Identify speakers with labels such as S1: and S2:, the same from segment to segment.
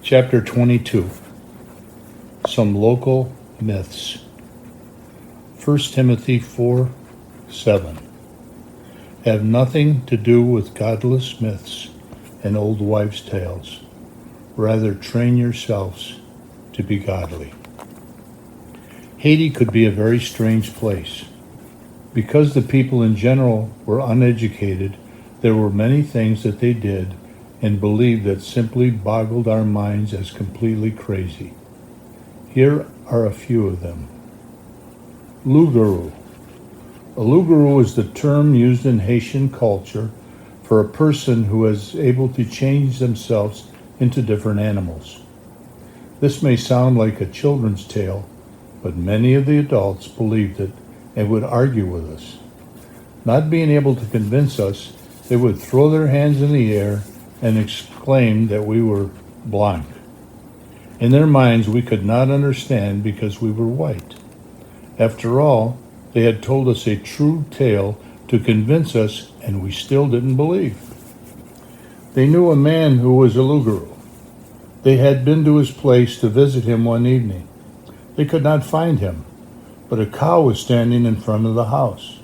S1: Chapter 22. Some Local Myths. 1 Timothy 4:7. Have nothing to do with godless myths and old wives' tales. Rather, train yourselves to be godly. Haiti could be a very strange place. Because the people in general were uneducated, there were many things that they did and believed that simply boggled our minds as completely crazy. Here are a few of them. Loup-garou. A loup-garou is the term used in Haitian culture for a person who is able to change themselves into different animals. This may sound like a children's tale, but many of the adults believed it and would argue with us. Not being able to convince us, they would throw their hands in the air and exclaim that we were blanc. In their minds, we could not understand because we were white. After all, they had told us a true tale to convince us, and we still didn't believe. They knew a man who was a loup-garou. They had been to his place to visit him one evening. They could not find him, but a cow was standing in front of the house.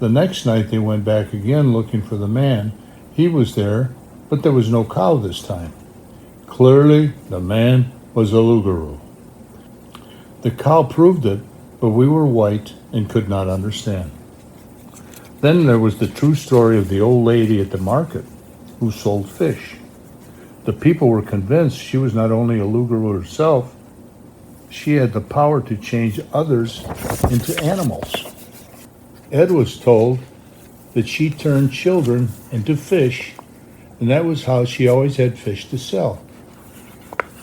S1: The next night they went back again looking for the man. He was there, but there was no cow this time. Clearly, the man was a loup-garou. The cow proved it, but we were white and could not understand. Then there was the true story of the old lady at the market who sold fish. The people were convinced she was not only a loup-garou herself, she had the power to change others into animals. Ed was told that she turned children into fish, and that was how she always had fish to sell.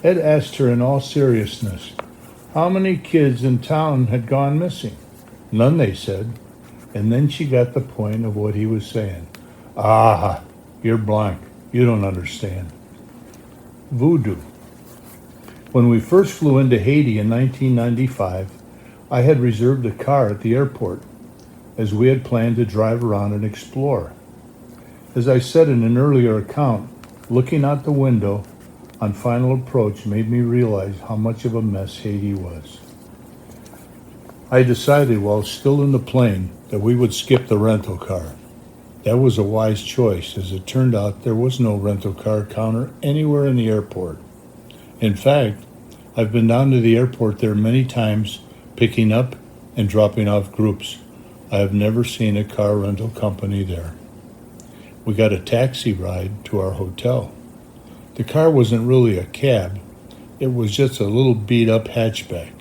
S1: Ed asked her in all seriousness how many kids in town had gone missing. None, they said, and then she got the point of what he was saying. Ah, you're blank. You don't understand. Voodoo. When we first flew into Haiti in 1995, I had reserved a car at the airport, as we had planned to drive around and explore. As I said in an earlier account, looking out the window on final approach made me realize how much of a mess Haiti was. I decided while still in the plane that we would skip the rental car. That was a wise choice, as it turned out there was no rental car counter anywhere in the airport. In fact, I've been down to the airport there many times, picking up and dropping off groups. I have never seen a car rental company there. We got a taxi ride to our hotel. The car wasn't really a cab. It was just a little beat-up hatchback.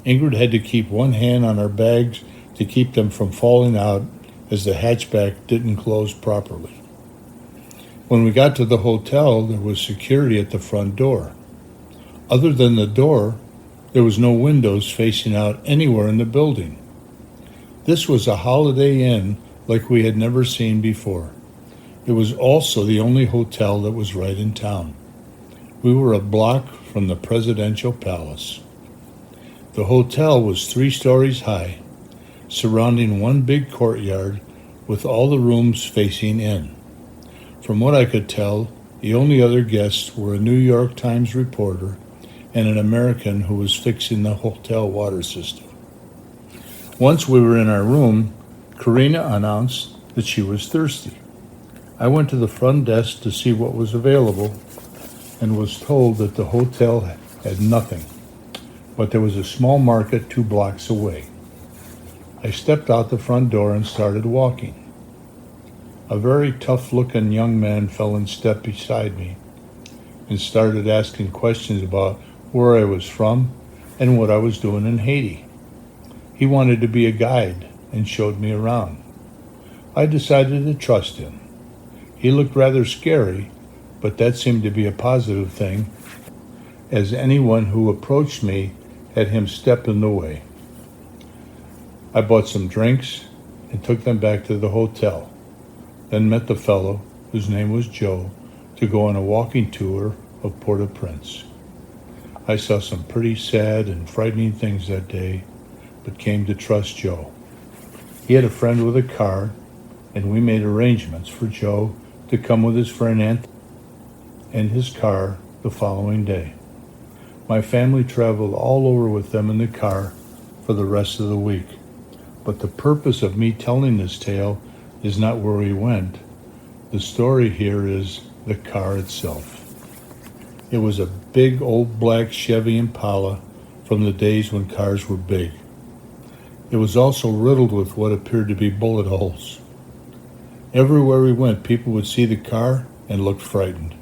S1: Ingrid had to keep one hand on our bags to keep them from falling out, as the hatchback didn't close properly. When we got to the hotel, there was security at the front door. Other than the door, there was no windows facing out anywhere in the building. This was a Holiday Inn like we had never seen before. It was also the only hotel that was right in town. We were a block from the presidential palace. The hotel was 3 stories high, surrounding one big courtyard with all the rooms facing in. From what I could tell, the only other guests were a New York Times reporter and an American who was fixing the hotel water system. Once we were in our room, Karina announced that she was thirsty. I went to the front desk to see what was available and was told that the hotel had nothing, but there was a small market 2 blocks away. I stepped out the front door and started walking. A very tough-looking young man fell in step beside me and started asking questions about where I was from and what I was doing in Haiti. He wanted to be a guide and showed me around. I decided to trust him. He looked rather scary, but that seemed to be a positive thing, as anyone who approached me had him step in the way. I bought some drinks and took them back to the hotel, then met the fellow, whose name was Joe, to go on a walking tour of Port-au-Prince. I saw some pretty sad and frightening things that day, but came to trust Joe. He had a friend with a car, and we made arrangements for Joe to come with his friend Anthony and his car the following day. My family traveled all over with them in the car for the rest of the week. But the purpose of me telling this tale is not where we went. The story here is the car itself. It was a big old black Chevy Impala from the days when cars were big. It was also riddled with what appeared to be bullet holes. Everywhere we went, people would see the car and looked frightened.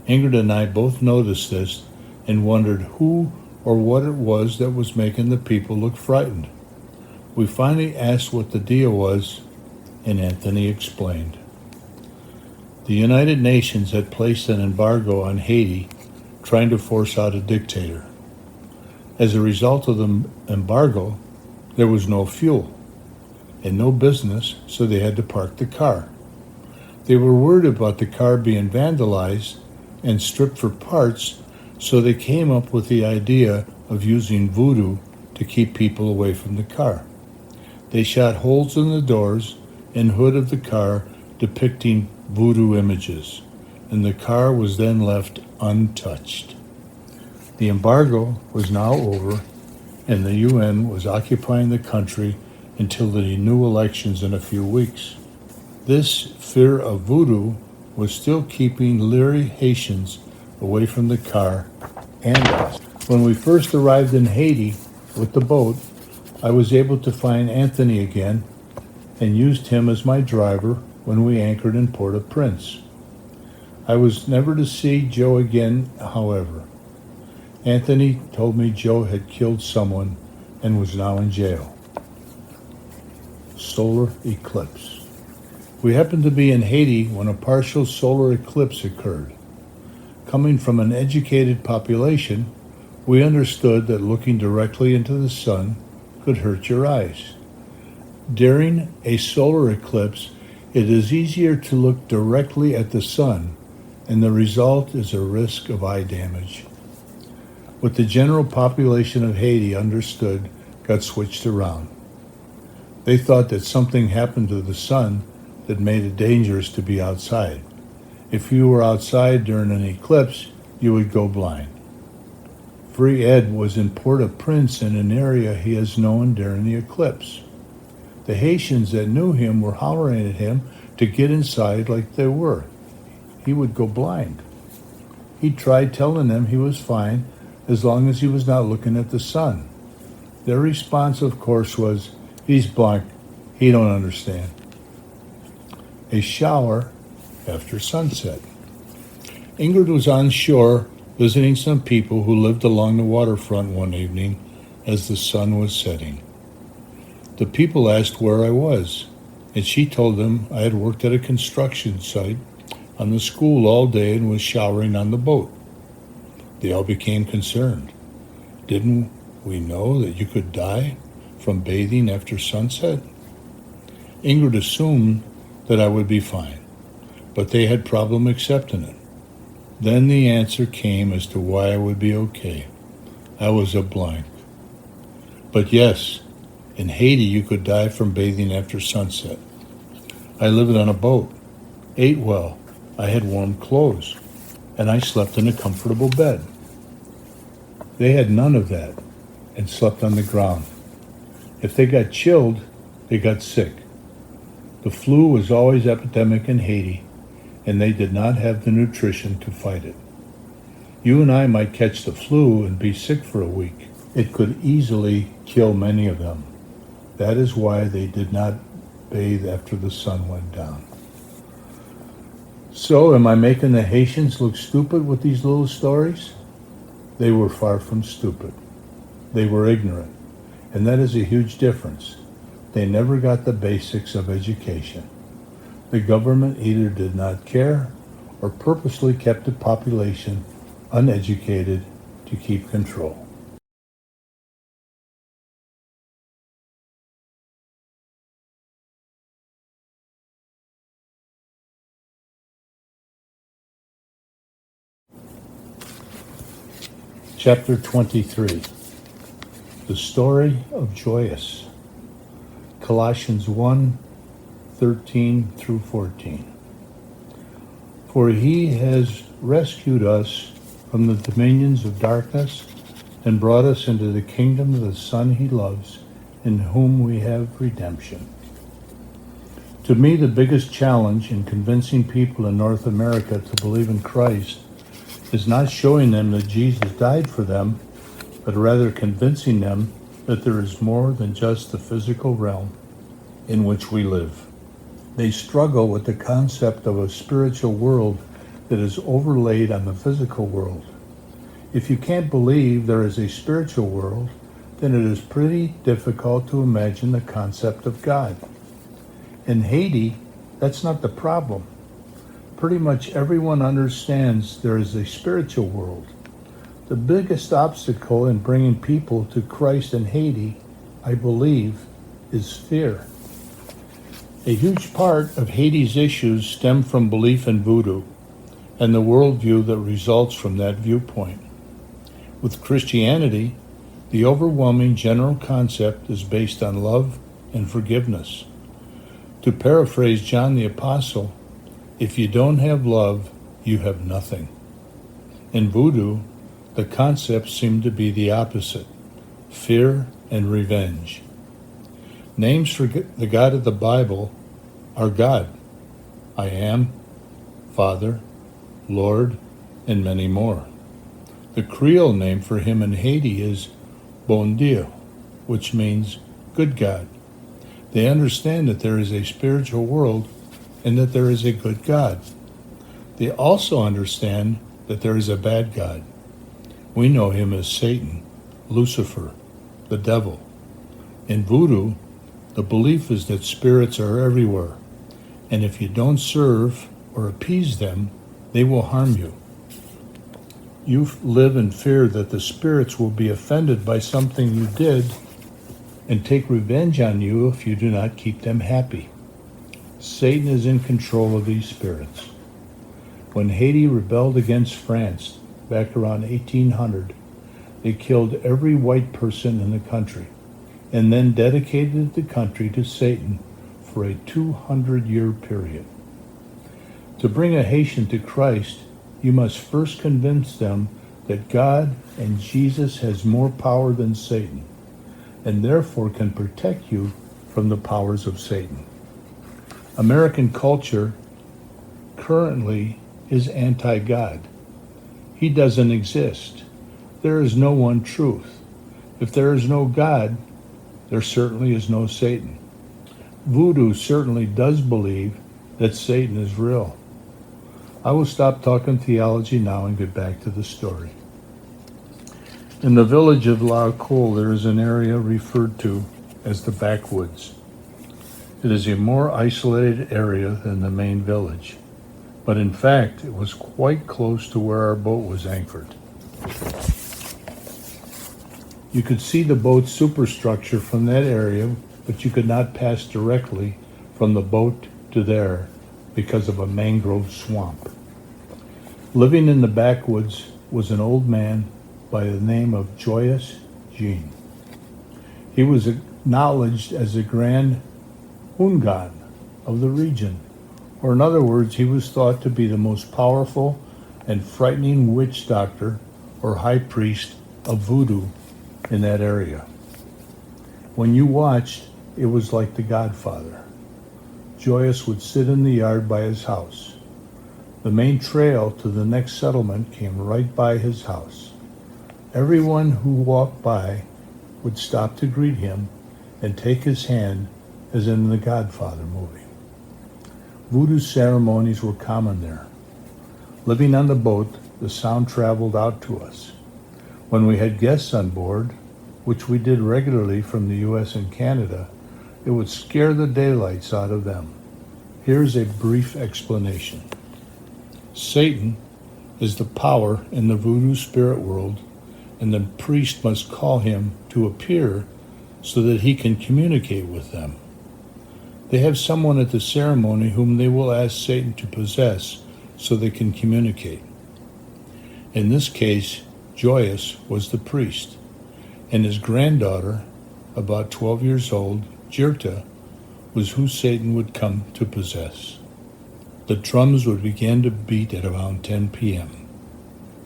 S1: Ingrid and I both noticed this and wondered who or what it was that was making the people look frightened. We finally asked what the deal was, and Anthony explained. The United Nations had placed an embargo on Haiti, trying to force out a dictator. As a result of the embargo, there was no fuel and no business, so they had to park the car. They were worried about the car being vandalized and stripped for parts, so they came up with the idea of using voodoo to keep people away from the car. They shot holes in the doors and hood of the car depicting voodoo images, and the car was then left untouched. The embargo was now over, and the UN was occupying the country until the new elections in a few weeks. This fear of voodoo was still keeping leery Haitians away from the car and us. When we first arrived in Haiti with the boat, I was able to find Anthony again and used him as my driver when we anchored in Port-au-Prince. I was never to see Joe again, however. Anthony told me Joe had killed someone and was now in jail. Solar eclipse. We happened to be in Haiti when a partial solar eclipse occurred. Coming from an educated population, we understood that looking directly into the sun could hurt your eyes. During a solar eclipse, it is easier to look directly at the sun, and the result is a risk of eye damage. What the general population of Haiti understood got switched around. They thought that something happened to the sun that made it dangerous to be outside. If you were outside during an eclipse, you would go blind. Free Ed was in Port-au-Prince in an area he has known during the eclipse. The Haitians that knew him were hollering at him to get inside like they were. He would go blind. He tried telling them he was fine as long as he was not looking at the sun. Their response, of course, was, "He's blind. He don't understand." A shower after sunset. Ingrid was on shore visiting some people who lived along the waterfront one evening as the sun was setting. The people asked where I was, and she told them I had worked at a construction site on the school all day and was showering on the boat. They all became concerned. Didn't we know that you could die from bathing after sunset? Ingrid assumed that I would be fine, but they had problem accepting it. Then the answer came as to why I would be okay. I was a blank. But yes, in Haiti you could die from bathing after sunset. I lived on a boat, ate well, I had warm clothes, and I slept in a comfortable bed. They had none of that and slept on the ground. If they got chilled, they got sick. The flu was always epidemic in Haiti, and they did not have the nutrition to fight it. You and I might catch the flu and be sick for a week. It could easily kill many of them. That is why they did not bathe after the sun went down. So, am I making the Haitians look stupid with these little stories? They were far from stupid. They were ignorant, and that is a huge difference. They never got the basics of education. The government either did not care or purposely kept the population uneducated to keep control. Chapter 23. The Story of Joyous. Colossians 1:13 through 14. For he has rescued us from the dominions of darkness and brought us into the kingdom of the Son he loves, in whom we have redemption. To me, the biggest challenge in convincing people in North America to believe in Christ is not showing them that Jesus died for them, but rather convincing them that there is more than just the physical realm in which we live. They struggle with the concept of a spiritual world that is overlaid on the physical world. If you can't believe there is a spiritual world, then it is pretty difficult to imagine the concept of God. In Haiti, that's not the problem. Pretty much everyone understands there is a spiritual world. The biggest obstacle in bringing people to Christ in Haiti, I believe, is fear. A huge part of Haiti's issues stem from belief in voodoo and the worldview that results from that viewpoint. With Christianity, the overwhelming general concept is based on love and forgiveness. To paraphrase John the Apostle, if you don't have love, you have nothing. In voodoo, the concepts seem to be the opposite: fear and revenge. Names for the God of the Bible are God, I am, Father, Lord, and many more. The Creole name for him in Haiti is Bon Dieu, which means good God. They understand that there is a spiritual world and that there is a good God. They also understand that there is a bad God. We know him as Satan, Lucifer, the devil. In voodoo, the belief is that spirits are everywhere, and if you don't serve or appease them, they will harm you. You live in fear that the spirits will be offended by something you did and take revenge on you if you do not keep them happy. Satan is in control of these spirits. When Haiti rebelled against France back around 1800, they killed every white person in the country and then dedicated the country to Satan for a 200-year period. To bring a Haitian to Christ, you must first convince them that God and Jesus has more power than Satan, and therefore can protect you from the powers of Satan. American culture currently is anti-God. He doesn't exist. There is no one truth. If there is no God, there certainly is no Satan. Voodoo certainly does believe that Satan is real. I will stop talking theology now and get back to the story. In the village of La Colle, there is an area referred to as the backwoods. It is a more isolated area than the main village, but in fact, it was quite close to where our boat was anchored. You could see the boat's superstructure from that area, but you could not pass directly from the boat to there because of a mangrove swamp. Living in the backwoods was an old man by the name of Joyous Jean. He was acknowledged as the Grand Hungan of the region, or in other words, he was thought to be the most powerful and frightening witch doctor or high priest of voodoo in that area. When you watched, it was like The Godfather. Joyous would sit in the yard by his house. The main trail to the next settlement came right by his house. Everyone who walked by would stop to greet him and take his hand, as in The Godfather movie. Voodoo ceremonies were common there. Living on the boat, the sound traveled out to us. When we had guests on board, which we did regularly from the U.S. and Canada, it would scare the daylights out of them. Here's a brief explanation. Satan is the power in the voodoo spirit world, and the priest must call him to appear so that he can communicate with them. They have someone at the ceremony whom they will ask Satan to possess so they can communicate. In this case, Joyous was the priest, and his granddaughter, about 12 years old, Jirta, was who Satan would come to possess. The drums would begin to beat at around 10 p.m.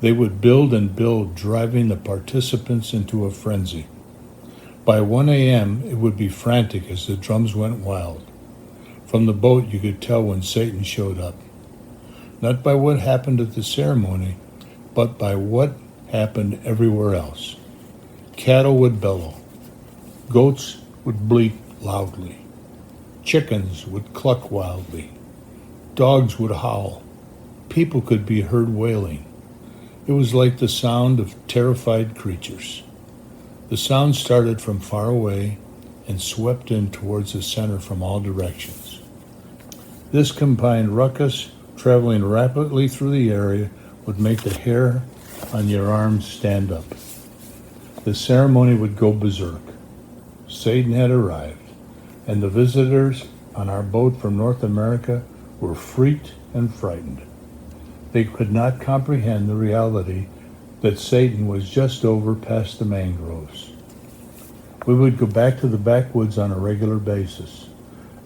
S1: They would build and build, driving the participants into a frenzy. By 1 a.m., it would be frantic as the drums went wild. From the boat, you could tell when Satan showed up. Not by what happened at the ceremony, but by what happened everywhere else. Cattle would bellow. Goats would bleat loudly. Chickens would cluck wildly. Dogs would howl. People could be heard wailing. It was like the sound of terrified creatures. The sound started from far away and swept in towards the center from all directions. This combined ruckus, traveling rapidly through the area, would make the hair on your arms stand up. The ceremony would go berserk. Satan had arrived, and the visitors on our boat from North America were freaked and frightened. They could not comprehend the reality that Satan was just over past the mangroves. We would go back to the backwoods on a regular basis.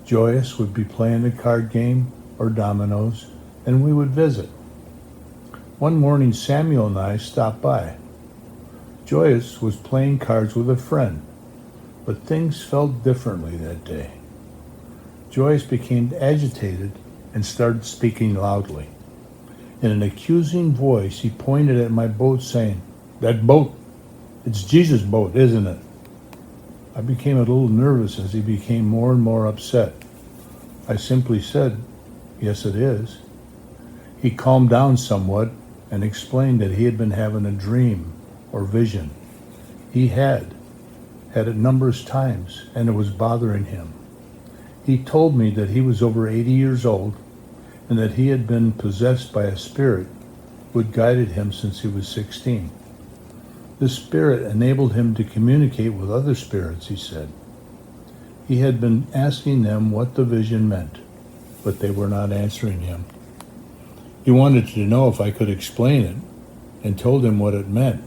S1: Joyous would be playing a card game or dominoes, and we would visit. One morning, Samuel and I stopped by. Joyous was playing cards with a friend, but things felt differently that day. Joyous became agitated and started speaking loudly. In an accusing voice, he pointed at my boat, saying, "That boat, it's Jesus' boat, isn't it?" I became a little nervous as he became more and more upset. I simply said, "Yes, it is." He calmed down somewhat and explained that he had been having a dream or vision. He had it numerous times, and it was bothering him. He told me that he was over 80 years old and that he had been possessed by a spirit who had guided him since he was 16. This spirit enabled him to communicate with other spirits, he said. He had been asking them what the vision meant, but they were not answering him. He wanted to know if I could explain it, and told him what it meant.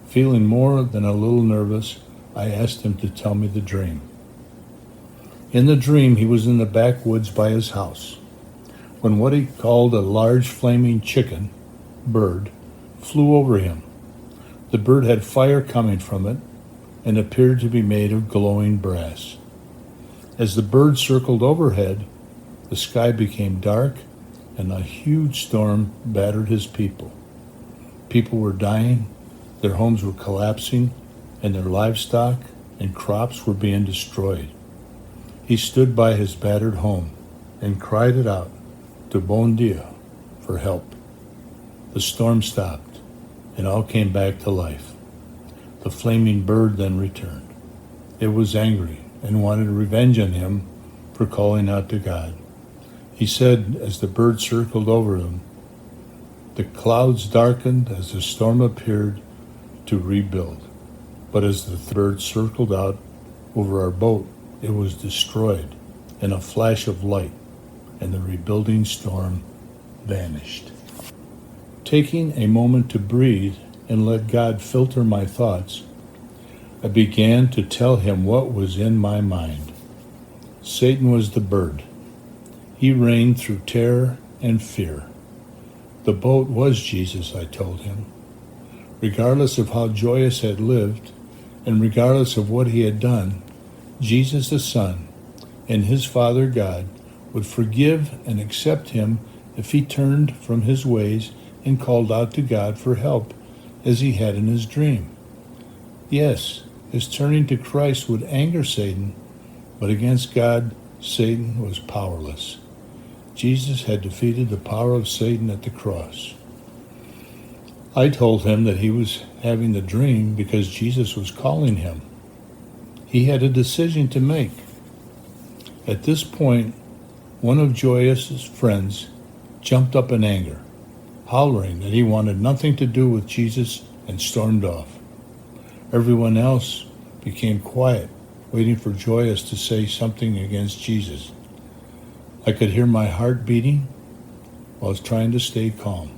S1: Feeling more than a little nervous, I asked him to tell me the dream. In the dream, he was in the backwoods by his house, when what he called a large flaming chicken, bird, flew over him. The bird had fire coming from it and appeared to be made of glowing brass. As the bird circled overhead, the sky became dark and a huge storm battered his people. People were dying, their homes were collapsing, and their livestock and crops were being destroyed. He stood by his battered home and cried it out to Bon Dieu for help. The storm stopped, and all came back to life. The flaming bird then returned. It was angry and wanted revenge on him for calling out to God. He said, as the bird circled over him, the clouds darkened as the storm appeared to rebuild. But as the bird circled out over our boat, it was destroyed in a flash of light, and the rebuilding storm vanished. Taking a moment to breathe and let God filter my thoughts, I began to tell him what was in my mind. Satan was the bird. He reigned through terror and fear. The boat was Jesus, I told him. Regardless of how Joyous had lived, and regardless of what he had done, Jesus the Son and his Father God would forgive and accept him if he turned from his ways and called out to God for help, as he had in his dream. Yes, his turning to Christ would anger Satan, but against God, Satan was powerless. Jesus had defeated the power of Satan at the cross. I told him that he was having the dream because Jesus was calling him. He had a decision to make. At this point, one of Joyous's friends jumped up in anger, hollering that he wanted nothing to do with Jesus, and stormed off. Everyone else became quiet, waiting for Joyous to say something against Jesus. I could hear my heart beating while I was trying to stay calm.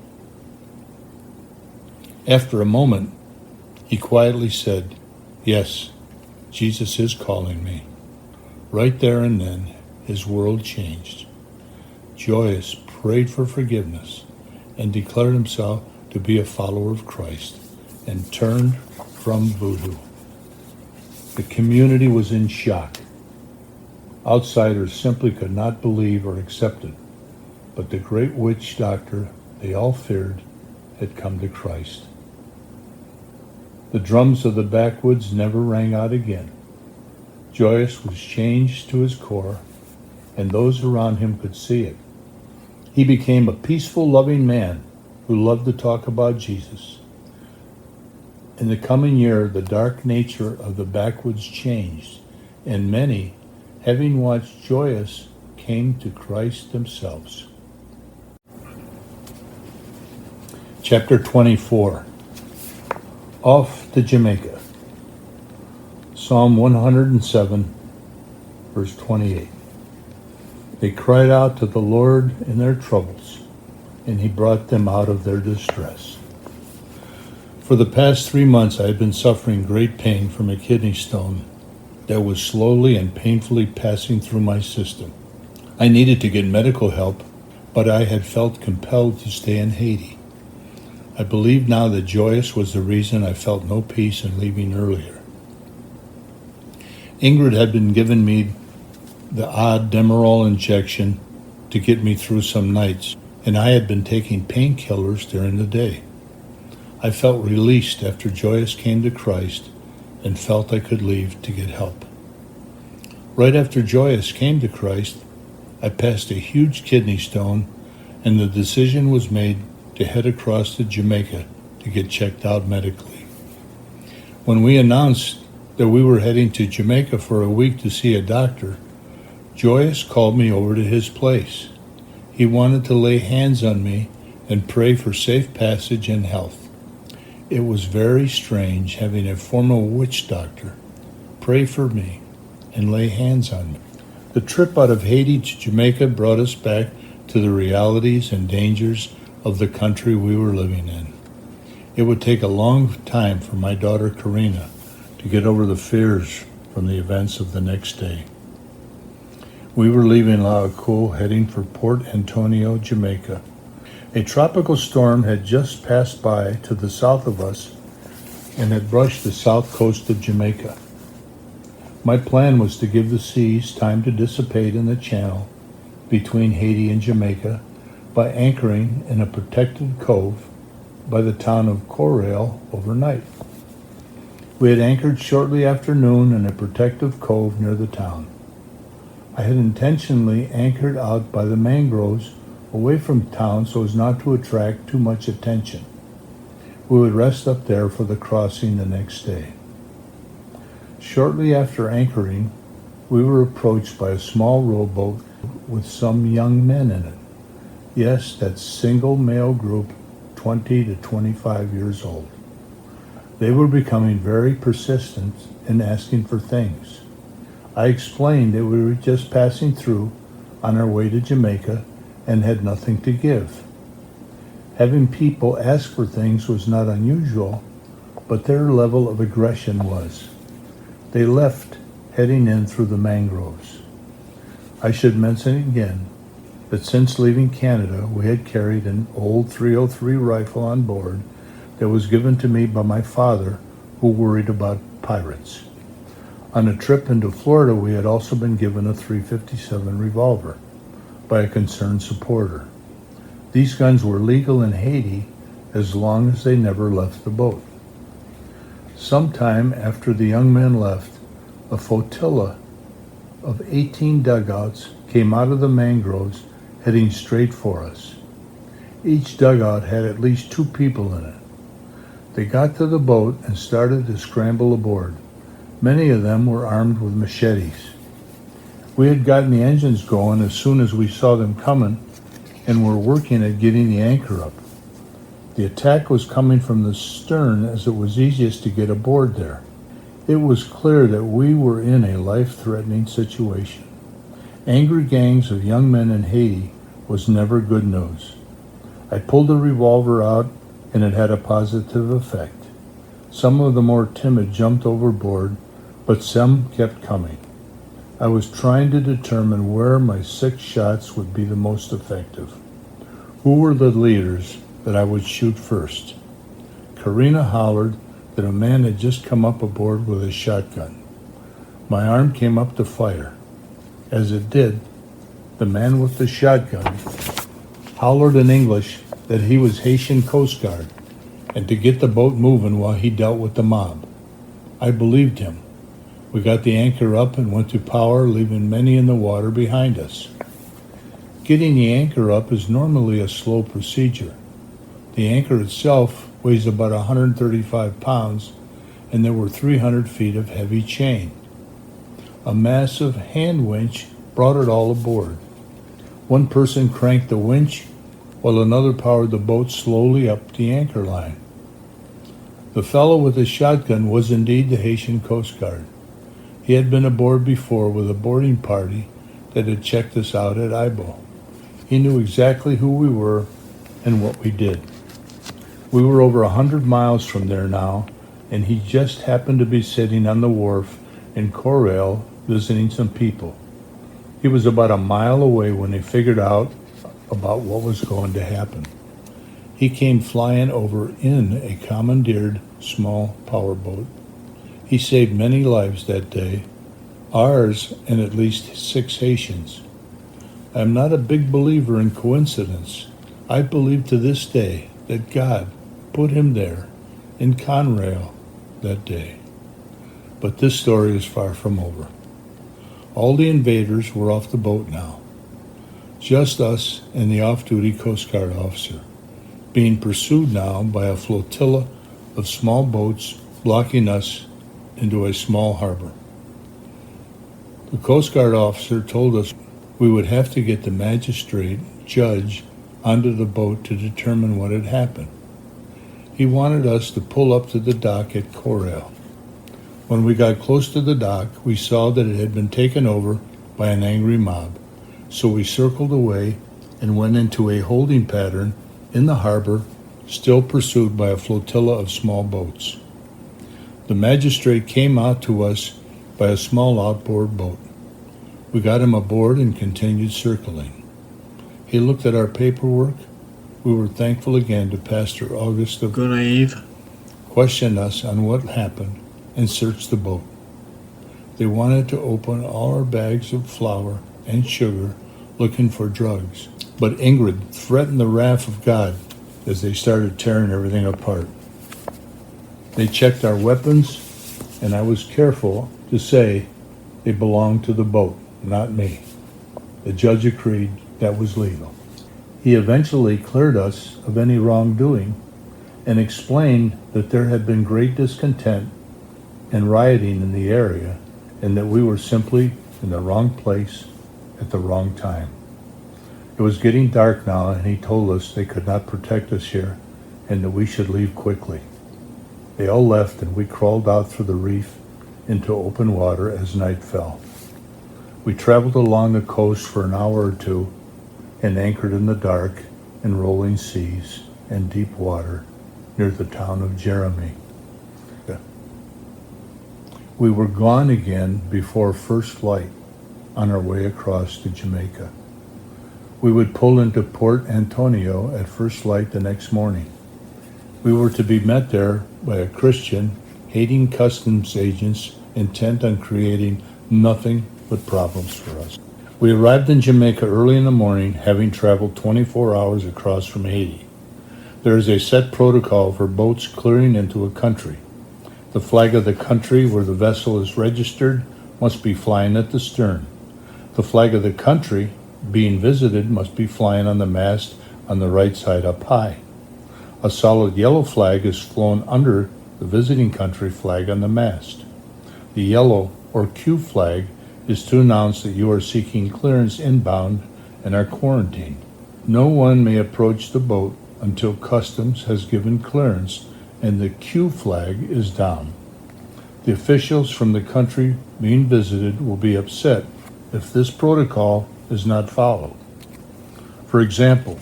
S1: After a moment, he quietly said, "Yes, Jesus is calling me." Right there and then, his world changed. Joyous prayed for forgiveness and declared himself to be a follower of Christ and turned from voodoo. The community was in shock. Outsiders simply could not believe or accept it, but the great witch doctor they all feared had come to Christ. The drums of the backwoods never rang out again. Joyous was changed to his core, and those around him could see it. He became a peaceful, loving man who loved to talk about Jesus. In the coming year, the dark nature of the backwoods changed, and many, having watched Joyous, came to Christ themselves. Chapter 24. Off to Jamaica. Psalm 107, verse 28. They cried out to the Lord in their troubles, and he brought them out of their distress. For the past 3 months, I had been suffering great pain from a kidney stone that was slowly and painfully passing through my system. I needed to get medical help, but I had felt compelled to stay in Haiti. I believe now that Joyous was the reason I felt no peace in leaving earlier. Ingrid had been giving me the odd Demerol injection to get me through some nights, and I had been taking painkillers during the day. I felt released after Joyous came to Christ and felt I could leave to get help. Right after Joyous came to Christ, I passed a huge kidney stone, and the decision was made to head across to Jamaica to get checked out medically. When we announced that we were heading to Jamaica for a week to see a doctor, Joyous called me over to his place. He wanted to lay hands on me and pray for safe passage and health. It was very strange having a former witch doctor pray for me and lay hands on me. The trip out of Haiti to Jamaica brought us back to the realities and dangers of the country we were living in. It would take a long time for my daughter Karina to get over the fears from the events of the next day. We were leaving Laocoon, heading for Port Antonio, Jamaica. A tropical storm had just passed by to the south of us and had brushed the south coast of Jamaica. My plan was to give the seas time to dissipate in the channel between Haiti and Jamaica by anchoring in a protected cove by the town of Corail overnight. We had anchored shortly after noon in a protective cove near the town. I had intentionally anchored out by the mangroves away from town so as not to attract too much attention. We would rest up there for the crossing the next day. Shortly after anchoring, we were approached by a small rowboat with some young men in it. Yes, that single male group, 20 to 25 years old. They were becoming very persistent in asking for things. I explained that we were just passing through on our way to Jamaica and had nothing to give. Having people ask for things was not unusual, but their level of aggression was. They left, heading in through the mangroves. I should mention again that since leaving Canada, we had carried an old .303 rifle on board that was given to me by my father, who worried about pirates. On a trip into Florida, we had also been given a .357 revolver by a concerned supporter. These guns were legal in Haiti as long as they never left the boat. Sometime after the young men left, a flotilla of 18 dugouts came out of the mangroves heading straight for us. Each dugout had at least 2 people in it. They got to the boat and started to scramble aboard. Many of them were armed with machetes. We had gotten the engines going as soon as we saw them coming and were working at getting the anchor up. The attack was coming from the stern as it was easiest to get aboard there. It was clear that we were in a life-threatening situation. Angry gangs of young men in Haiti was never good news. I pulled the revolver out and it had a positive effect. Some of the more timid jumped overboard, but some kept coming. I was trying to determine where my 6 shots would be the most effective. Who were the leaders that I would shoot first. Karina hollered that a man had just come up aboard with a shotgun. My arm came up to fire. As it did, the man with the shotgun hollered in English that he was Haitian Coast Guard and to get the boat moving while he dealt with the mob. I believed him. We got the anchor up and went to power, leaving many in the water behind us. Getting the anchor up is normally a slow procedure. The anchor itself weighs about 135 pounds, and there were 300 feet of heavy chain. A massive hand winch brought it all aboard. One person cranked the winch, while another powered the boat slowly up the anchor line. The fellow with the shotgun was indeed the Haitian Coast Guard. He had been aboard before with a boarding party that had checked us out at Ibo. He knew exactly who we were and what we did. We were over 100 miles from there now, and he just happened to be sitting on the wharf in Coral visiting some people. He was about a mile away when he figured out about what was going to happen. He came flying over in a commandeered small powerboat. He saved many lives that day, ours and at least 6 Haitians. I am not a big believer in coincidence. I believe to this day that God put him there in Conrail that day. But this story is far from over. All the invaders were off the boat now. Just us and the off-duty Coast Guard officer, being pursued now by a flotilla of small boats blocking us into a small harbor. The Coast Guard officer told us we would have to get the magistrate judge onto the boat to determine what had happened. He wanted us to pull up to the dock at Coral. When we got close to the dock, we saw that it had been taken over by an angry mob, so we circled away and went into a holding pattern in the harbor, still pursued by a flotilla of small boats. The magistrate came out to us by a small outboard boat. We got him aboard and continued circling. He looked at our paperwork. We were thankful again to Pastor August of
S2: Eve.
S1: Questioned us on what happened and searched the boat. They wanted to open all our bags of flour and sugar looking for drugs. But Ingrid threatened the wrath of God as they started tearing everything apart. They checked our weapons, and I was careful to say they belonged to the boat, not me. The judge agreed that was legal. He eventually cleared us of any wrongdoing and explained that there had been great discontent and rioting in the area, and that we were simply in the wrong place at the wrong time. It was getting dark now, and he told us they could not protect us here and that we should leave quickly. They all left, and we crawled out through the reef into open water as night fell. We traveled along the coast for an hour or two and anchored in the dark and rolling seas and deep water near the town of Jeremy. We were gone again before first light on our way across to Jamaica. We would pull into Port Antonio at first light the next morning. We were to be met there by a Christian, hating customs agents intent on creating nothing but problems for us. We arrived in Jamaica early in the morning, having traveled 24 hours across from Haiti. There is a set protocol for boats clearing into a country. The flag of the country where the vessel is registered must be flying at the stern. The flag of the country being visited must be flying on the mast on the right side up high. A solid yellow flag is flown under the visiting country flag on the mast. The yellow or Q flag is to announce that you are seeking clearance inbound and are quarantined. No one may approach the boat until customs has given clearance and the Q flag is down. The officials from the country being visited will be upset if this protocol is not followed. For example,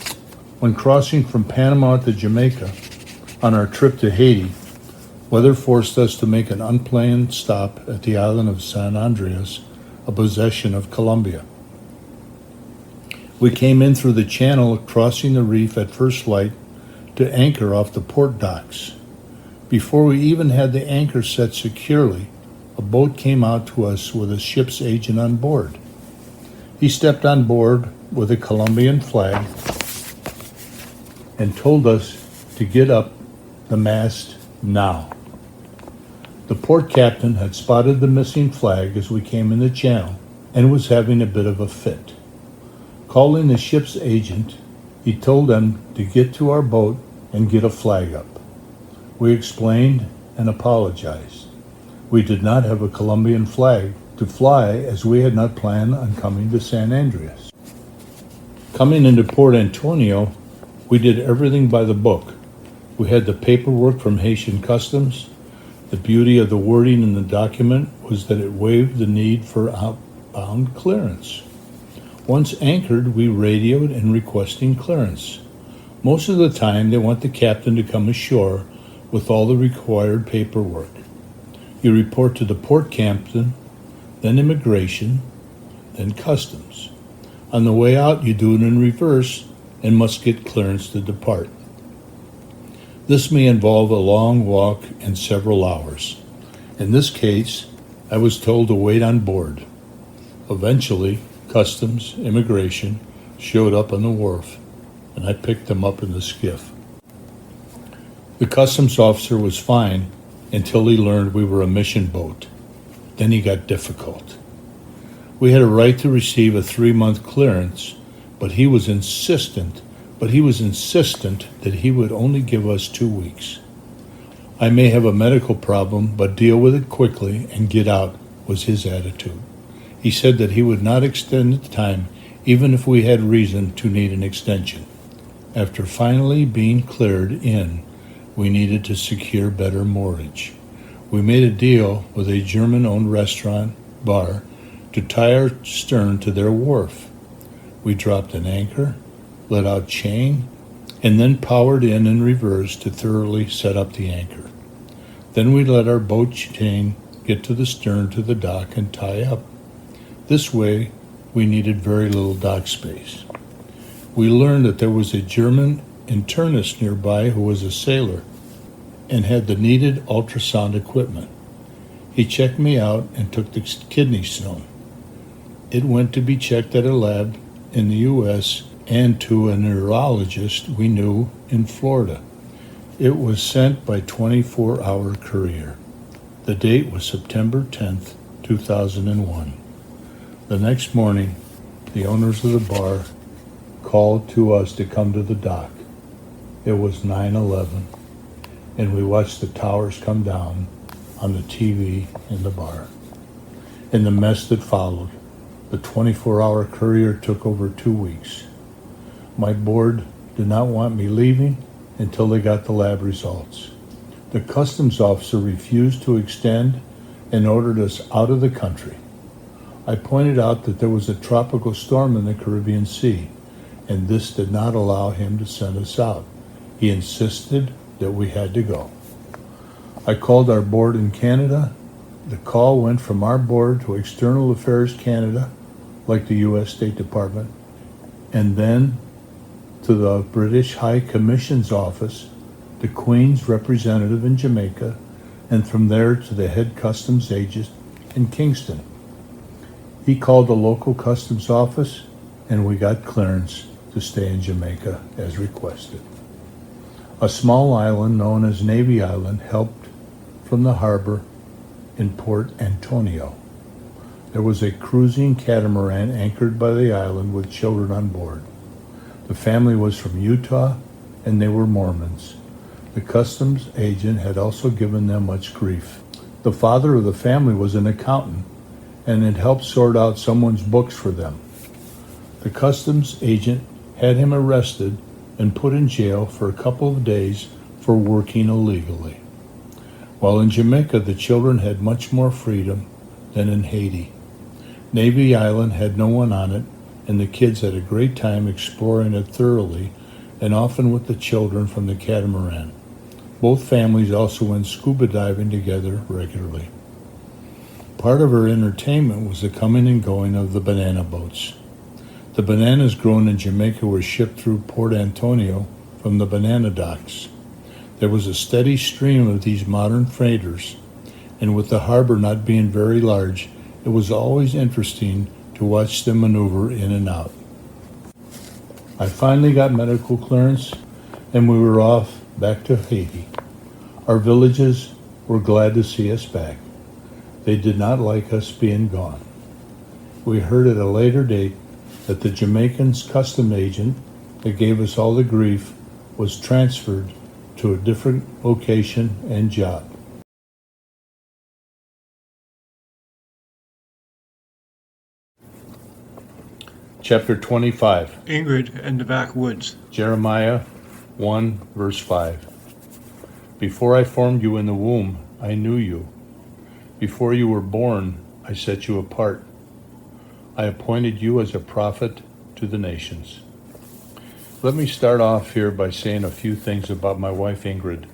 S1: when crossing from Panama to Jamaica on our trip to Haiti, weather forced us to make an unplanned stop at the island of San Andreas, a possession of Colombia. We came in through the channel, crossing the reef at first light to anchor off the port docks. Before we even had the anchor set securely, a boat came out to us with a ship's agent on board. He stepped on board with a Colombian flag and told us to get up the mast now. The port captain had spotted the missing flag as we came in the channel and was having a bit of a fit. Calling the ship's agent, he told them to get to our boat and get a flag up. We explained and apologized. We did not have a Colombian flag to fly as we had not planned on coming to San Andreas. Coming into Port Antonio, we did everything by the book. We had the paperwork from Haitian Customs. The beauty of the wording in the document was that it waived the need for outbound clearance. Once anchored, we radioed and requesting clearance. Most of the time, they want the captain to come ashore with all the required paperwork. You report to the port captain, then immigration, then customs. On the way out, you do it in reverse and must get clearance to depart. This may involve a long walk and several hours. In this case, I was told to wait on board. Eventually, customs, immigration showed up on the wharf, and I picked them up in the skiff. The customs officer was fine until he learned we were a mission boat. Then he got difficult. We had a right to receive a 3-month clearance, but he was insistent that he would only give us 2 weeks. I may have a medical problem, but deal with it quickly and get out, was his attitude. He said that he would not extend the time even if we had reason to need an extension. After finally being cleared in, we needed to secure better moorage. We made a deal with a German-owned restaurant bar to tie our stern to their wharf. We dropped an anchor, let out chain, and then powered in reverse to thoroughly set up the anchor. Then we let our boat chain get to the stern to the dock and tie up. This way, we needed very little dock space. We learned that there was a German internist nearby who was a sailor and had the needed ultrasound equipment. He checked me out and took the kidney stone. It went to be checked at a lab in the U.S. and to a neurologist we knew in Florida. It was sent by 24-hour courier. The date was September 10th, 2001. The next morning, the owners of the bar called to us to come to the dock. It was 9/11, and we watched the towers come down on the TV in the bar. In the mess that followed, the 24-hour courier took over 2 weeks. My board did not want me leaving until they got the lab results. The customs officer refused to extend and ordered us out of the country. I pointed out that there was a tropical storm in the Caribbean Sea, and this did not allow him to send us out. He insisted that we had to go. I called our board in Canada. The call went from our board to External Affairs Canada, like the U.S. State Department, and then to the British High Commission's office, the Queen's representative in Jamaica, and from there to the head customs agent in Kingston. He called the local customs office, and we got clearance to stay in Jamaica as requested. A small island known as Navy Island helped from the harbor in Port Antonio. There was a cruising catamaran anchored by the island with children on board. The family was from Utah, and they were Mormons. The customs agent had also given them much grief. The father of the family was an accountant and had helped sort out someone's books for them. The customs agent had him arrested and put in jail for a couple of days for working illegally. While in Jamaica, the children had much more freedom than in Haiti. Navy Island had no one on it, and the kids had a great time exploring it thoroughly, and often with the children from the catamaran. Both families also went scuba diving together regularly. Part of our entertainment was the coming and going of the banana boats. The bananas grown in Jamaica were shipped through Port Antonio from the banana docks. There was a steady stream of these modern freighters, and with the harbor not being very large, it was always interesting to watch them maneuver in and out. I finally got medical clearance, and we were off back to Haiti. Our villages were glad to see us back. They did not like us being gone. We heard at a later date that the Jamaican's custom agent that gave us all the grief was transferred to a different location and job. Chapter 25.
S2: Ingrid and the Backwoods.
S1: Jeremiah 1, verse 5. Before I formed you in the womb, I knew you. Before you were born, I set you apart. I appointed you as a prophet to the nations. Let me start off here by saying a few things about my wife Ingrid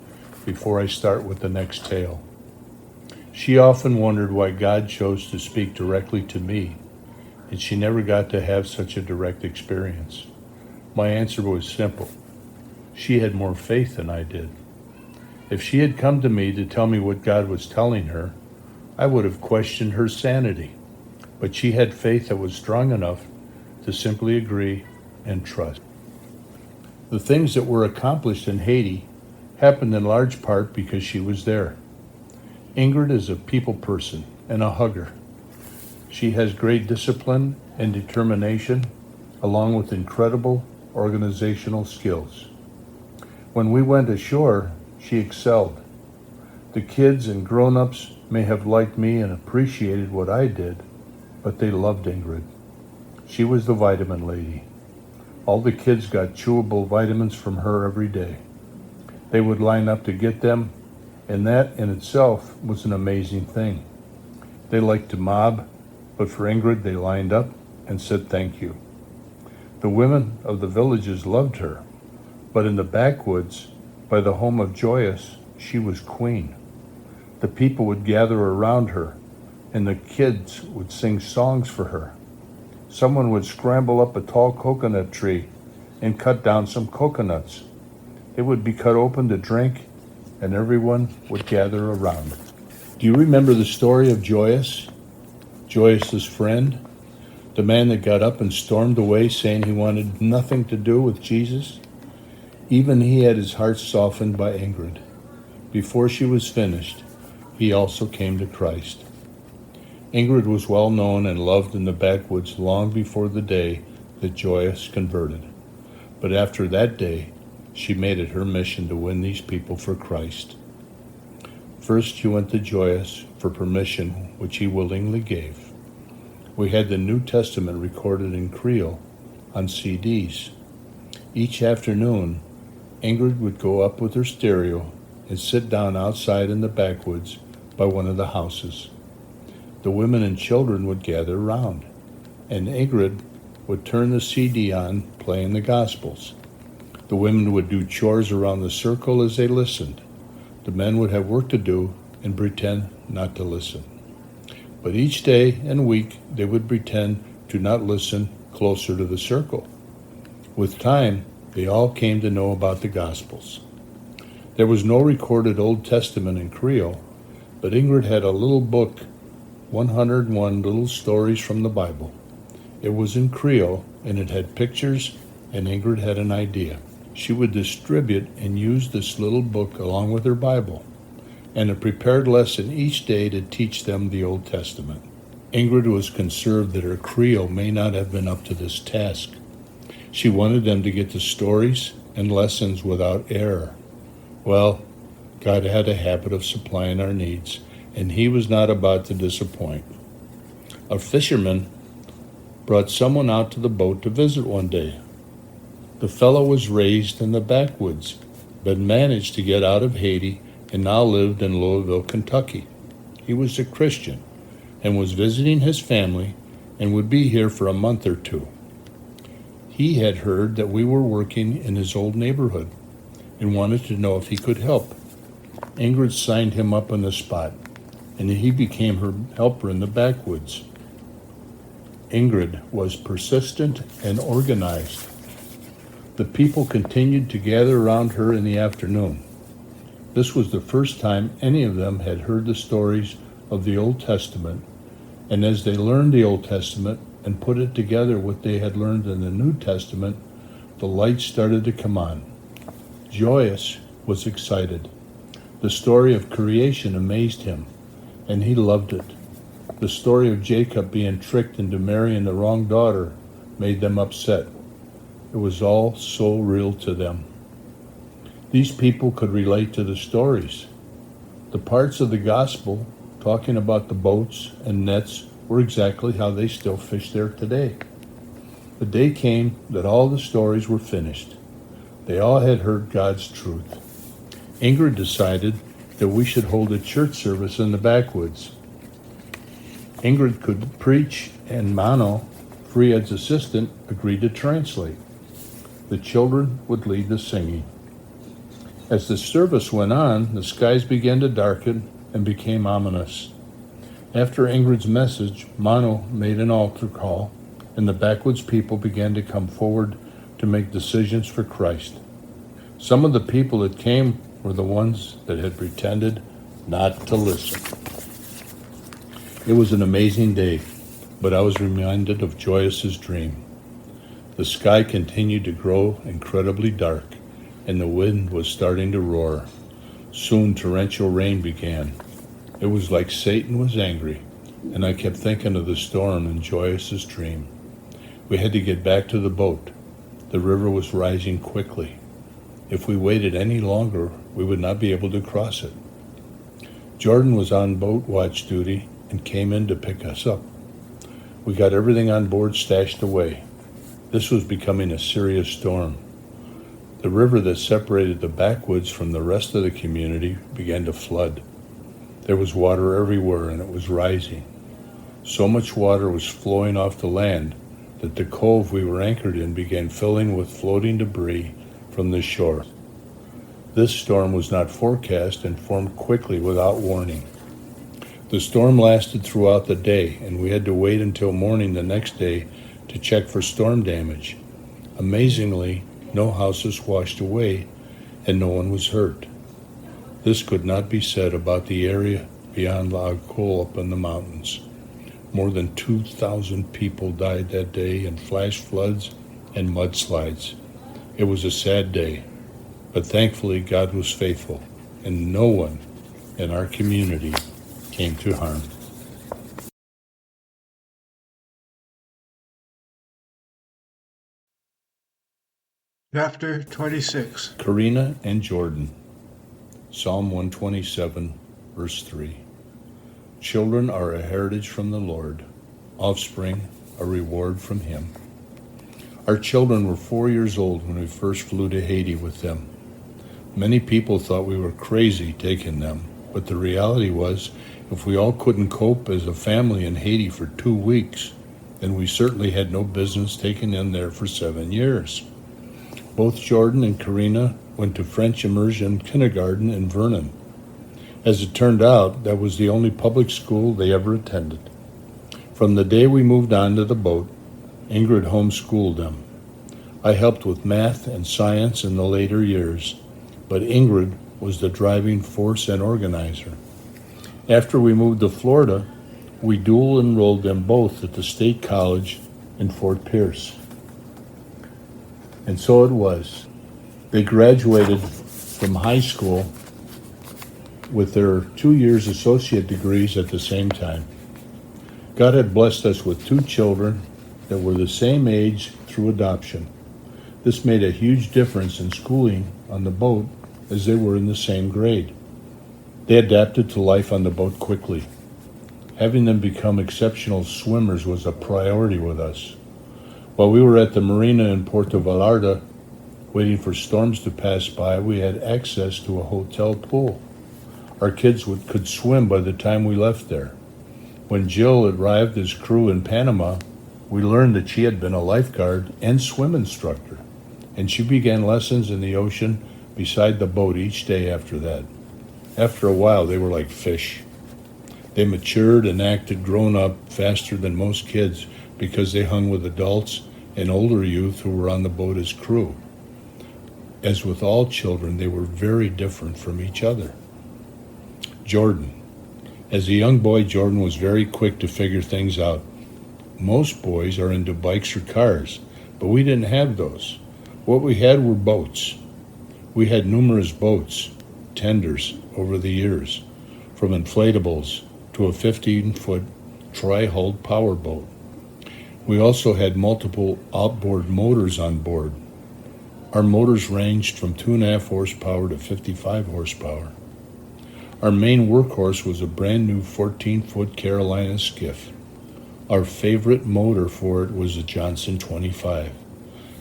S1: before I start with the next tale. She often wondered why God chose to speak directly to me, and she never got to have such a direct experience. My answer was simple. She had more faith than I did. If she had come to me to tell me what God was telling her, I would have questioned her sanity. But she had faith that was strong enough to simply agree and trust. The things that were accomplished in Haiti happened in large part because she was there. Ingrid is a people person and a hugger. She has great discipline and determination, along with incredible organizational skills. When we went ashore, she excelled. The kids and grown-ups may have liked me and appreciated what I did, but they loved Ingrid. She was the vitamin lady. All the kids got chewable vitamins from her every day. They would line up to get them, and that in itself was an amazing thing. They liked to mob, but for Ingrid they lined up and said thank you. The women of the villages loved her, but in the backwoods, by the home of Joyous, she was queen. The people would gather around her, and the kids would sing songs for her. Someone would scramble up a tall coconut tree and cut down some coconuts. It would be cut open to drink, and everyone would gather around. Do you remember the story of Joyous? Joyous's friend? The man that got up and stormed away saying he wanted nothing to do with Jesus? Even he had his heart softened by Ingrid. Before she was finished, he also came to Christ. Ingrid was well known and loved in the backwoods long before the day that Joyous converted. But after that day, she made it her mission to win these people for Christ. First, she went to Joyous for permission, which he willingly gave. We had the New Testament recorded in Creole on CDs. Each afternoon, Ingrid would go up with her stereo and sit down outside in the backwoods by one of the houses. The women and children would gather around, and Ingrid would turn the CD on, playing the Gospels. The women would do chores around the circle as they listened. The men would have work to do and pretend not to listen. But each day and week, they would pretend to not listen closer to the circle. With time, they all came to know about the Gospels. There was no recorded Old Testament in Creole, but Ingrid had a little book, 101 Little Stories from the Bible. It was in Creole, and it had pictures, and Ingrid had an idea. She would distribute and use this little book along with her Bible, and a prepared lesson each day to teach them the Old Testament. Ingrid was concerned that her Creole may not have been up to this task. She wanted them to get the stories and lessons without error. Well, God had a habit of supplying our needs, and he was not about to disappoint. A fisherman brought someone out to the boat to visit one day. The fellow was raised in the backwoods, but managed to get out of Haiti and now lived in Louisville, Kentucky. He was a Christian and was visiting his family and would be here for a month or two. He had heard that we were working in his old neighborhood and wanted to know if he could help. Ingrid signed him up on the spot, and he became her helper in the backwoods. Ingrid was persistent and organized. The people continued to gather around her in the afternoon. This was the first time any of them had heard the stories of the Old Testament, and as they learned the Old Testament and put it together with what they had learned in the New Testament, the light started to come on. Joyous was excited. The story of creation amazed him, and he loved it. The story of Jacob being tricked into marrying the wrong daughter made them upset. It was all so real to them. These people could relate to the stories. The parts of the gospel talking about the boats and nets were exactly how they still fish there today. The day came that all the stories were finished. They all had heard God's truth. Ingrid decided that we should hold a church service in the backwoods. Ingrid could preach, and Mano, Fried's assistant, agreed to translate. The children would lead the singing. As the service went on, the skies began to darken and became ominous. After Ingrid's message, Mano made an altar call, and the backwoods people began to come forward to make decisions for Christ. Some of the people that came were the ones that had pretended not to listen. It was an amazing day, but I was reminded of Joyce's dream. The sky continued to grow incredibly dark, and the wind was starting to roar. Soon torrential rain began. It was like Satan was angry, and I kept thinking of the storm in Joyce's dream. We had to get back to the boat. The river was rising quickly. If we waited any longer, we would not be able to cross it. Jordan was on boat watch duty and came in to pick us up. We got everything on board stashed away. This was becoming a serious storm. The river that separated the backwoods from the rest of the community began to flood. There was water everywhere, and it was rising. So much water was flowing off the land that the cove we were anchored in began filling with floating debris from the shore. This storm was not forecast and formed quickly without warning. The storm lasted throughout the day, and we had to wait until morning the next day to check for storm damage. Amazingly, no houses washed away, and no one was hurt. This could not be said about the area beyond La Cole up in the mountains. More than 2,000 people died that day in flash floods and mudslides. It was a sad day, but thankfully God was faithful, and no one in our community came to harm.
S2: Chapter 26.
S1: Karina and Jordan. Psalm 127, verse 3. Children are a heritage from the Lord, offspring a reward from him. Our children were 4 years old when we first flew to Haiti with them. Many people thought we were crazy taking them, but the reality was, if we all couldn't cope as a family in Haiti for 2 weeks, then we certainly had no business taking them there for 7 years. Both Jordan and Karina went to French immersion kindergarten in Vernon. As it turned out, that was the only public school they ever attended. From the day we moved on to the boat, Ingrid homeschooled them. I helped with math and science in the later years, but Ingrid was the driving force and organizer. After we moved to Florida, we dual enrolled them both at the State College in Fort Pierce. And so it was. They graduated from high school with their 2 years associate degrees at the same time. God had blessed us with 2 children that were the same age through adoption. This made a huge difference in schooling on the boat as they were in the same grade. They adapted to life on the boat quickly. Having them become exceptional swimmers was a priority with us. While we were at the marina in Puerto Vallarta, waiting for storms to pass by, we had access to a hotel pool. Our kids could swim by the time we left there. When Jill arrived as crew in Panama, we learned that she had been a lifeguard and swim instructor, and she began lessons in the ocean beside the boat each day after that. After a while, they were like fish. They matured and acted grown up faster than most kids because they hung with adults and older youth who were on the boat as crew. As with all children, they were very different from each other. Jordan. As a young boy, Jordan was very quick to figure things out. Most boys are into bikes or cars, but we didn't have those. What we had were boats. We had numerous boats, tenders, over the years, from inflatables to a 15-foot tri-hulled power boat. We also had multiple outboard motors on board. Our motors ranged from 2.5 horsepower to 55 horsepower. Our main workhorse was a brand new 14-foot Carolina skiff. Our favorite motor for it was a Johnson 25.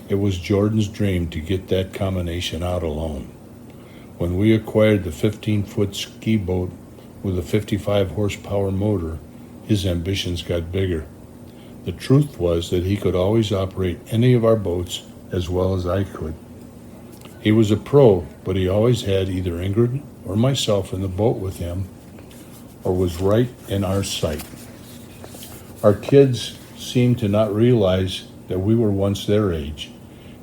S1: It was Jordan's dream to get that combination out alone. When we acquired the 15-foot ski boat with a 55 horsepower motor, his ambitions got bigger. The truth was that he could always operate any of our boats as well as I could. He was a pro, but he always had either Ingrid or myself in the boat with him, or was right in our sight. Our kids seemed to not realize that we were once their age,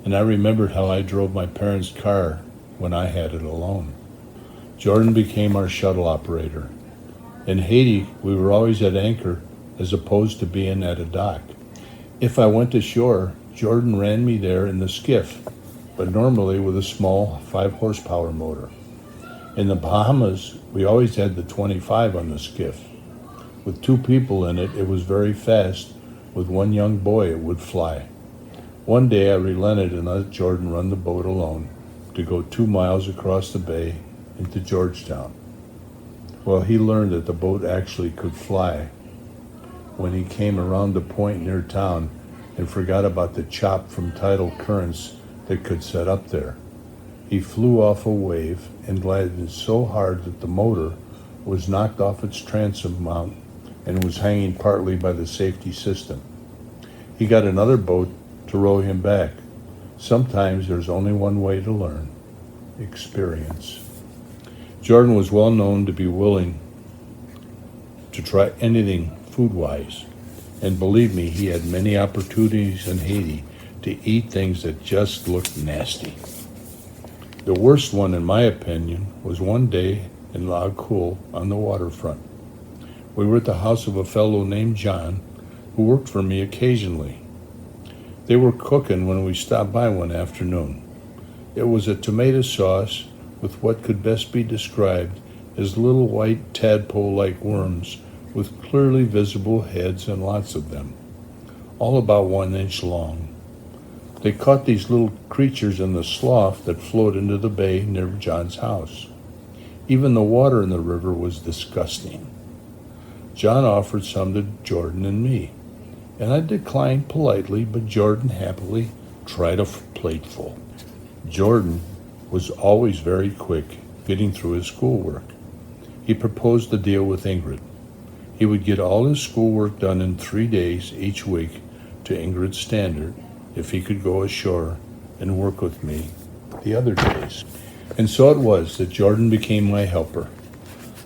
S1: and I remembered how I drove my parents' car when I had it alone. Jordan became our shuttle operator. In Haiti, we were always at anchor as opposed to being at a dock. If I went ashore, Jordan ran me there in the skiff, but normally with a small 5 horsepower motor. In the Bahamas, we always had the 25 on the skiff. With 2 people in it, it was very fast. With 1 young boy, it would fly. One day I relented and let Jordan run the boat alone to go 2 miles across the bay into Georgetown. Well, he learned that the boat actually could fly when he came around the point near town and forgot about the chop from tidal currents that could set up there. He flew off a wave and landed so hard that the motor was knocked off its transom mount and was hanging partly by the safety system. He got another boat to row him back. Sometimes there's only one way to learn: experience. Jordan was well known to be willing to try anything food-wise, and believe me, he had many opportunities in Haiti to eat things that just looked nasty. The worst one, in my opinion, was one day in La Cool on the waterfront. We were at the house of a fellow named John who worked for me occasionally. They were cooking when we stopped by one afternoon. It was a tomato sauce with what could best be described as little white tadpole-like worms with clearly visible heads and lots of them, all about 1 inch long. They caught these little creatures in the slough that flowed into the bay near John's house. Even the water in the river was disgusting. John offered some to Jordan and me, and I declined politely, but Jordan happily tried a plateful. Jordan was always very quick getting through his schoolwork. He proposed a deal with Ingrid. He would get all his schoolwork done in 3 days each week to Ingrid's standard if he could go ashore and work with me the other days. And so it was that Jordan became my helper,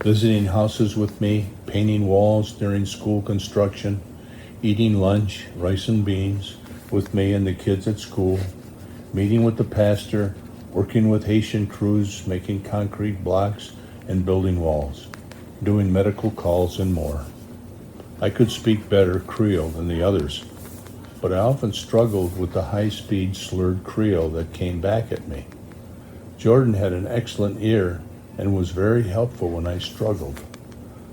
S1: visiting houses with me, painting walls during school construction, eating lunch, rice and beans, with me and the kids at school, meeting with the pastor, working with Haitian crews, making concrete blocks and building walls, doing medical calls and more. I could speak better Creole than the others, but I often struggled with the high-speed slurred Creole that came back at me. Jordan had an excellent ear and was very helpful when I struggled.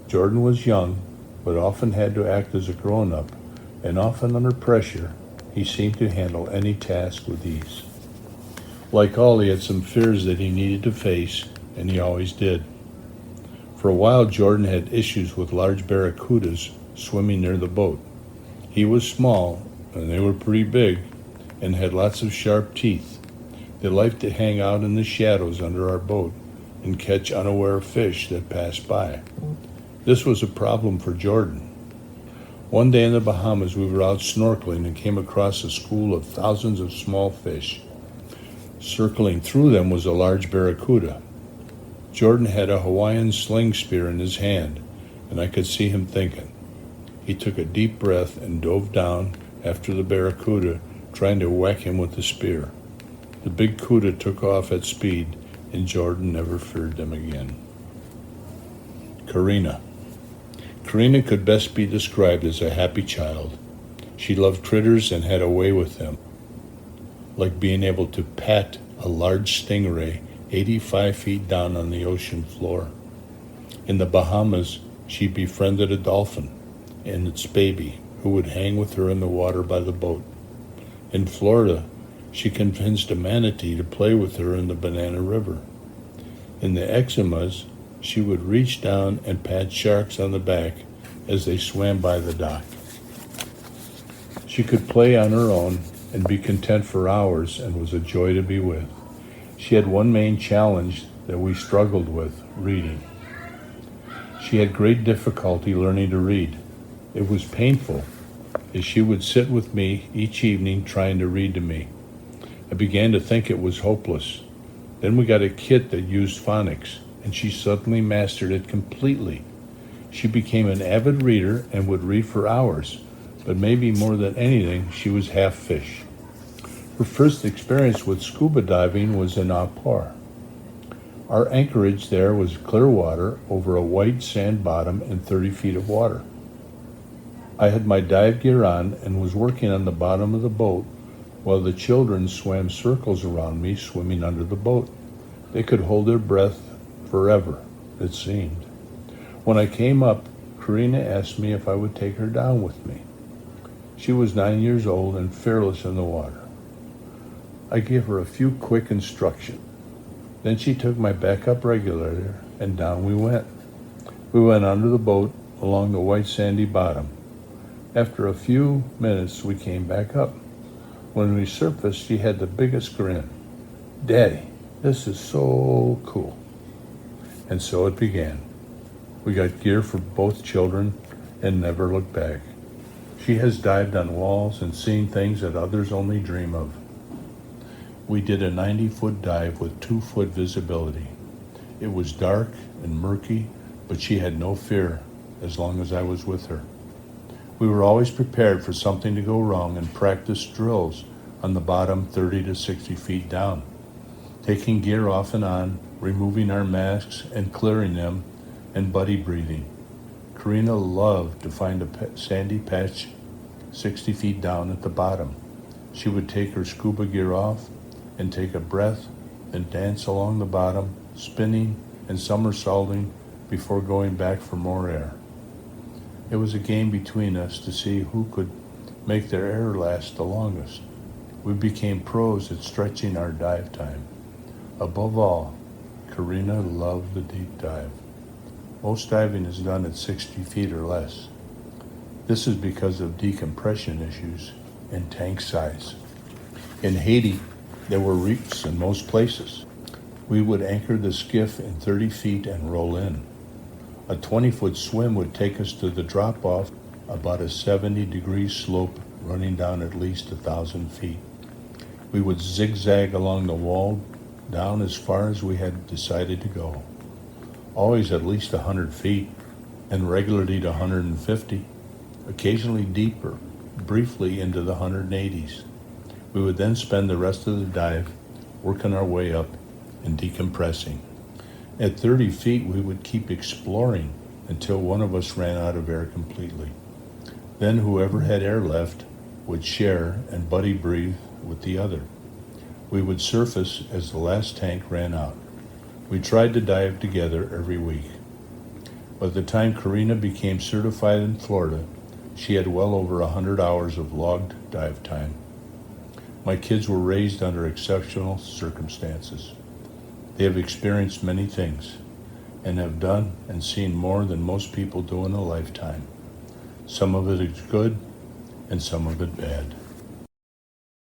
S1: Jordan was young, but often had to act as a grown-up, and often under pressure, he seemed to handle any task with ease. Like all, he had some fears that he needed to face, and he always did. For a while, Jordan had issues with large barracudas swimming near the boat. He was small, and they were pretty big, and had lots of sharp teeth. They liked to hang out in the shadows under our boat and catch unaware fish that passed by. This was a problem for Jordan. One day in the Bahamas, we were out snorkeling and came across a school of thousands of small fish. Circling through them was a large barracuda. Jordan had a Hawaiian sling spear in his hand, and I could see him thinking. He took a deep breath and dove down after the barracuda, trying to whack him with the spear. The big cuda took off at speed, and Jordan never feared them again. Karina. Karina could best be described as a happy child. She loved critters and had a way with them, like being able to pat a large stingray 85 feet down on the ocean floor. In the Bahamas, she befriended a dolphin and its baby, who would hang with her in the water by the boat. In Florida, she convinced a manatee to play with her in the Banana River. In the Exumas, she would reach down and pat sharks on the back as they swam by the dock. She could play on her own and be content for hours and was a joy to be with. She had one main challenge that we struggled with, reading. She had great difficulty learning to read. It was painful, as she would sit with me each evening trying to read to me. I began to think it was hopeless. Then we got a kit that used phonics, and she suddenly mastered it completely. She became an avid reader and would read for hours, but maybe more than anything, she was half fish. Her first experience with scuba diving was in Apor. Our anchorage there was clear water over a white sand bottom and 30 feet of water. I had my dive gear on and was working on the bottom of the boat while the children swam circles around me, swimming under the boat. They could hold their breath forever, it seemed. When I came up, Karina asked me if I would take her down with me. She was 9 years old and fearless in the water. I gave her a few quick instructions. Then she took my backup regulator and down we went. We went under the boat along the white sandy bottom. After a few minutes, we came back up. When we surfaced, she had the biggest grin. "Daddy, this is so cool." And so it began. We got gear for both children and never looked back. She has dived on walls and seen things that others only dream of. We did a 90-foot dive with 2-foot visibility. It was dark and murky, but she had no fear as long as I was with her. We were always prepared for something to go wrong and practiced drills on the bottom 30 to 60 feet down, taking gear off and on, removing our masks and clearing them, and buddy breathing. Karina loved to find a sandy patch 60 feet down at the bottom. She would take her scuba gear off and take a breath and dance along the bottom, spinning and somersaulting before going back for more air. It was a game between us to see who could make their air last the longest. We became pros at stretching our dive time. Above all, Karina loved the deep dive. Most diving is done at 60 feet or less. This is because of decompression issues and tank size. In Haiti, there were reefs in most places. We would anchor the skiff in 30 feet and roll in. A 20-foot swim would take us to the drop-off, about a 70-degree slope running down at least 1,000 feet. We would zigzag along the wall down as far as we had decided to go, always at least 100 feet, and regularly to 150, occasionally deeper, briefly into the 180s. We would then spend the rest of the dive working our way up and decompressing. At 30 feet, we would keep exploring until one of us ran out of air completely. Then whoever had air left would share and buddy breathe with the other. We would surface as the last tank ran out. We tried to dive together every week. By the time Karina became certified in Florida, she had well over 100 hours of logged dive time. My kids were raised under exceptional circumstances. They have experienced many things and have done and seen more than most people do in a lifetime. Some of it is good and some of it bad.